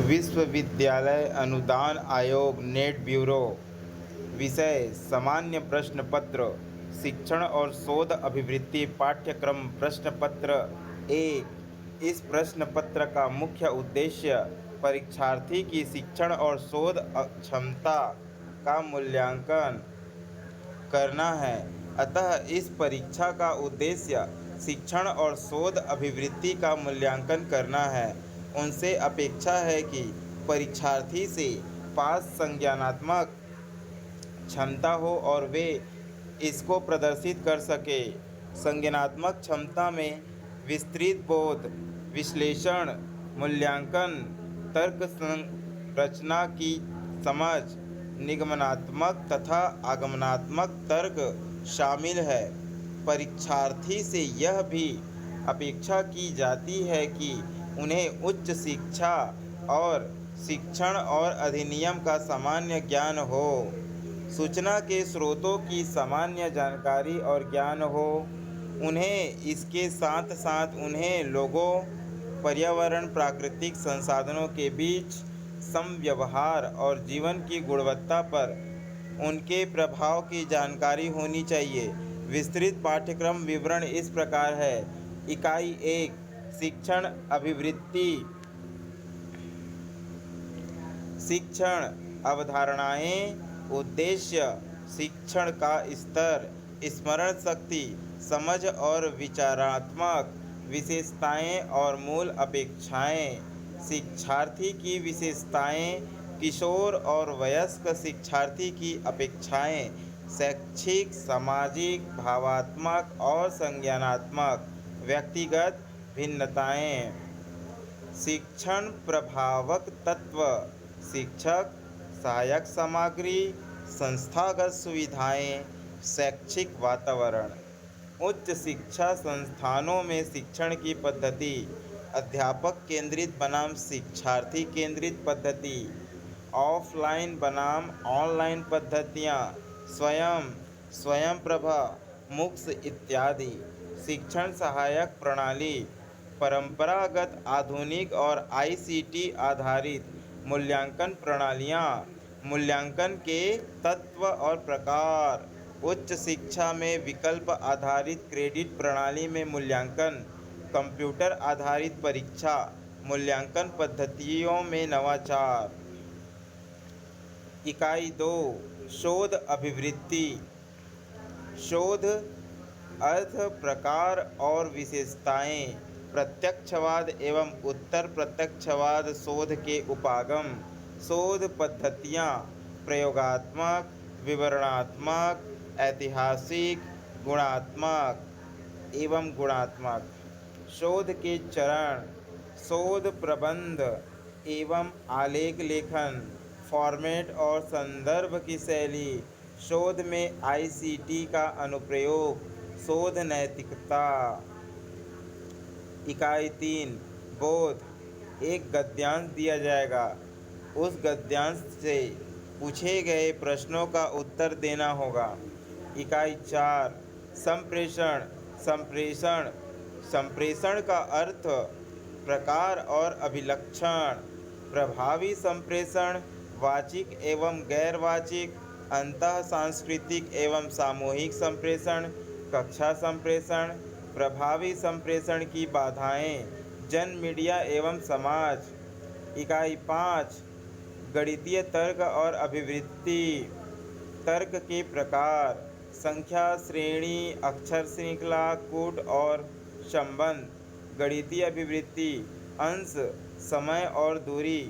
विश्वविद्यालय अनुदान आयोग नेट ब्यूरो। विषय सामान्य प्रश्न पत्र, शिक्षण और शोध अभिवृत्ति पाठ्यक्रम। प्रश्न पत्र 1। इस प्रश्न पत्र का मुख्य उद्देश्य परीक्षार्थी की शिक्षण और शोध क्षमता का मूल्यांकन करना है। अतः इस परीक्षा का उद्देश्य शिक्षण और शोध अभिवृत्ति का मूल्यांकन करना है। उनसे अपेक्षा है कि परीक्षार्थी से पास संज्ञानात्मक क्षमता हो और वे इसको प्रदर्शित कर सके। संज्ञानात्मक क्षमता में विस्तृत बोध, विश्लेषण, मूल्यांकन, तर्क संरचना की समझ, निगमनात्मक तथा आगमनात्मक तर्क शामिल है। परीक्षार्थी से यह भी अपेक्षा की जाती है कि उन्हें उच्च शिक्षा और शिक्षण और अधिनियम का सामान्य ज्ञान हो, सूचना के स्रोतों की सामान्य जानकारी और ज्ञान हो। उन्हें इसके साथ साथ उन्हें लोगों, पर्यावरण, प्राकृतिक संसाधनों के बीच समव्यवहार और जीवन की गुणवत्ता पर उनके प्रभाव की जानकारी होनी चाहिए। विस्तृत पाठ्यक्रम विवरण इस प्रकार है। इकाई 1 शिक्षण अभिवृत्ति। शिक्षण अवधारणाएं, उद्देश्य, शिक्षण का स्तर, स्मरण शक्ति, समझ और विचारात्मक विशेषताएं और मूल अपेक्षाएं। शिक्षार्थी की विशेषताएं, किशोर और वयस्क शिक्षार्थी की अपेक्षाएं, शैक्षिक, सामाजिक, भावात्मक और संज्ञानात्मक व्यक्तिगत भिन्नताएं। शिक्षण प्रभावक तत्व, शिक्षक, सहायक सामग्री, संस्थागत सुविधाएं, शैक्षिक वातावरण। उच्च शिक्षा संस्थानों में शिक्षण की पद्धति, अध्यापक केंद्रित बनाम शिक्षार्थी केंद्रित पद्धति, ऑफलाइन बनाम ऑनलाइन पद्धतियाँ, स्वयंप्रभा, मुक्स इत्यादि। शिक्षण सहायक प्रणाली, परंपरागत, आधुनिक और ICT आधारित मूल्यांकन प्रणालियाँ। मूल्यांकन के तत्व और प्रकार। उच्च शिक्षा में विकल्प आधारित क्रेडिट प्रणाली में मूल्यांकन, कंप्यूटर आधारित परीक्षा मूल्यांकन पद्धतियों में नवाचार। इकाई 2 शोध अभिवृत्ति। शोध अर्थ, प्रकार और विशेषताएं। प्रत्यक्षवाद एवं उत्तर प्रत्यक्षवाद शोध के उपागम। शोध पद्धतियाँ प्रयोगात्मक, विवरणात्मक, ऐतिहासिक, गुणात्मक एवं गुणात्मक। शोध के चरण, शोध प्रबंध एवं आलेख लेखन, फॉर्मेट और संदर्भ की शैली। शोध में ICT का अनुप्रयोग, शोध नैतिकता। इकाई 3 बोध। एक गद्यांश दिया जाएगा, उस गद्यांश से पूछे गए प्रश्नों का उत्तर देना होगा। इकाई 4 संप्रेषण। संप्रेषण, संप्रेषण का अर्थ, प्रकार और अभिलक्षण। प्रभावी संप्रेषण, वाचिक एवं गैरवाचिक, अंतः सांस्कृतिक एवं सामूहिक संप्रेषण, कक्षा संप्रेषण। प्रभावी संप्रेषण की बाधाएं, जन, मीडिया एवं समाज। इकाई 5 गणितीय तर्क और अभिवृत्ति। तर्क के प्रकार, संख्या, श्रेणी, अक्षर श्रृंखला, कूट और संबंध। गणितीय अभिवृत्ति, अंश, समय और दूरी,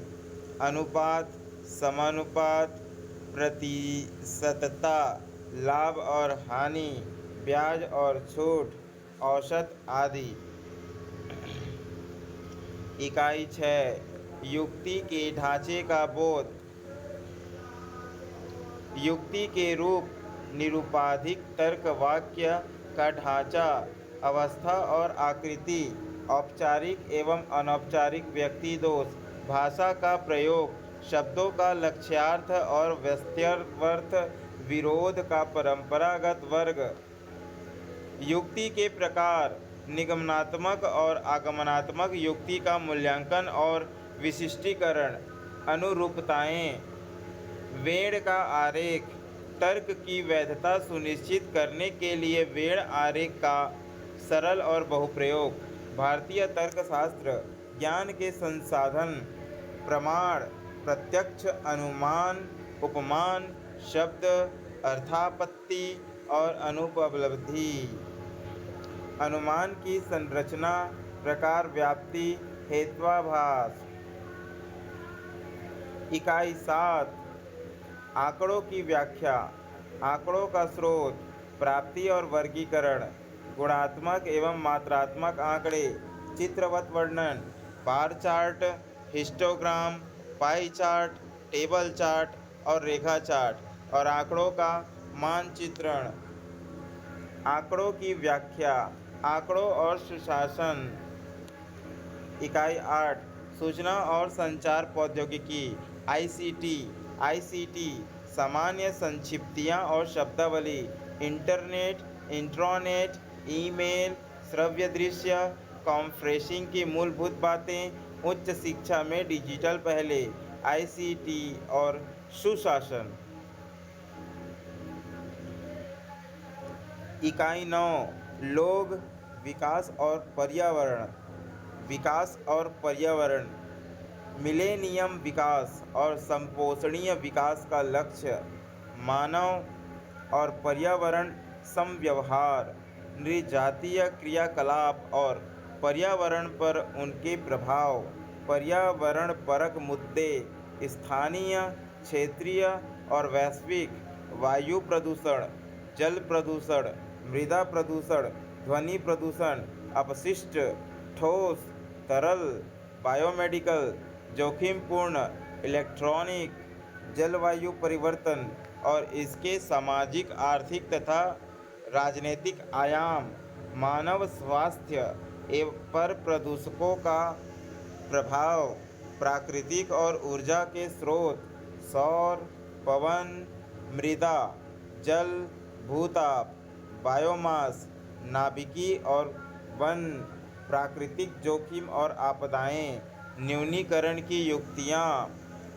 अनुपात, समानुपात, प्रतिशतता, लाभ और हानि, ब्याज और छूट, औसत आदि। इकाई 6 युक्ति के ढांचे का बोध। युक्ति के रूप, निरूपाधिक तर्क, वाक्य का ढांचा, अवस्था और आकृति, औपचारिक एवं अनौपचारिक व्यक्ति दोष, भाषा का प्रयोग, शब्दों का लक्ष्यार्थ और व्यस्त्यर्थ, विरोध का परंपरागत वर्ग। युक्ति के प्रकार, निगमनात्मक और आगमनात्मक युक्ति का मूल्यांकन और विशिष्टीकरण, अनुरूपताएं, वेण का आरेख, तर्क की वैधता सुनिश्चित करने के लिए वेण आरेख का सरल और बहुप्रयोग। भारतीय तर्कशास्त्र ज्ञान के संसाधन, प्रमाण, प्रत्यक्ष, अनुमान, उपमान, शब्द, अर्थापत्ति और अनुपलब्धि। अनुमान की संरचना, प्रकार, व्याप्ति, हेत्वाभास। इकाई 7 आंकड़ों की व्याख्या, आंकड़ों का स्रोत, प्राप्ति और वर्गीकरण, गुणात्मक एवं मात्रात्मक आंकड़े, चित्रवत वर्णन, bar chart, histogram, pie chart, table chart और रेखा चार्ट, और आंकड़ों का मानचित्रण। आंकड़ों की व्याख्या, आंकड़ों और सुशासन। इकाई 8 सूचना और संचार प्रौद्योगिकी, आईसीटी, सामान्य संक्षिप्तियाँ और शब्दावली, इंटरनेट, इंट्रानेट, ईमेल, श्रव्य दृश्य, कॉन्फ्रेंसिंग की मूलभूत बातें, उच्च शिक्षा में डिजिटल पहले, आईसीटी और सुशासन। इकाई 9 लोग, विकास और पर्यावरण। विकास और पर्यावरण, मिलेनियम विकास और संपोषणीय विकास का लक्ष्य, मानव और पर्यावरण समव्यवहार, नृजातीय क्रियाकलाप और पर्यावरण पर उनके प्रभाव, पर्यावरण परक मुद्दे, स्थानीय, क्षेत्रीय और वैश्विक, वायु प्रदूषण, जल प्रदूषण, मृदा प्रदूषण, ध्वनि प्रदूषण, अपशिष्ट, ठोस, तरल, बायोमेडिकल, जोखिमपूर्ण, इलेक्ट्रॉनिक, जलवायु परिवर्तन और इसके सामाजिक, आर्थिक तथा राजनीतिक आयाम, मानव स्वास्थ्य पर प्रदूषकों का प्रभाव, प्राकृतिक और ऊर्जा के स्रोत, सौर, पवन, मृदा, जल, भूताप, बायोमास, नाभिकीय और वन, प्राकृतिक जोखिम और आपदाएं, न्यूनीकरण की युक्तियाँ,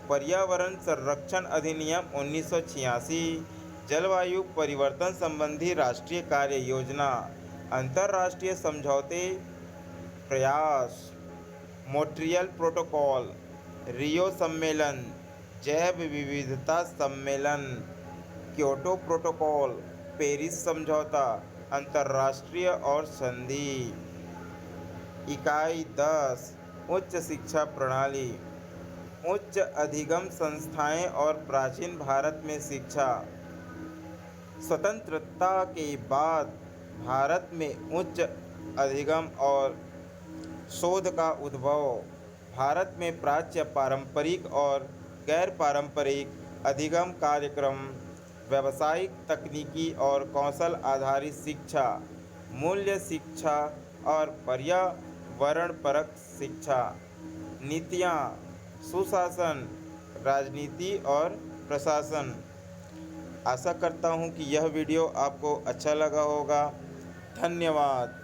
पर्यावरण संरक्षण अधिनियम 1986, जलवायु परिवर्तन संबंधी राष्ट्रीय कार्य योजना, अंतर्राष्ट्रीय समझौते प्रयास, मॉन्ट्रियल प्रोटोकॉल, रियो सम्मेलन, जैव विविधता सम्मेलन, क्योटो प्रोटोकॉल, पेरिस समझौता, अंतर्राष्ट्रीय और संधि। इकाई 10 उच्च शिक्षा प्रणाली, उच्च अधिगम संस्थाएं और प्राचीन भारत में शिक्षा। स्वतंत्रता के बाद भारत में उच्च अधिगम और शोध का उद्भव। भारत में प्राच्य, पारंपरिक और गैर पारंपरिक अधिगम कार्यक्रम, व्यावसायिक, तकनीकी और कौशल आधारित शिक्षा, मूल्य शिक्षा और पर्यावरणपरक शिक्षा। नीतियाँ, सुशासन, राजनीति और प्रशासन। आशा करता हूँ कि यह वीडियो आपको अच्छा लगा होगा। धन्यवाद।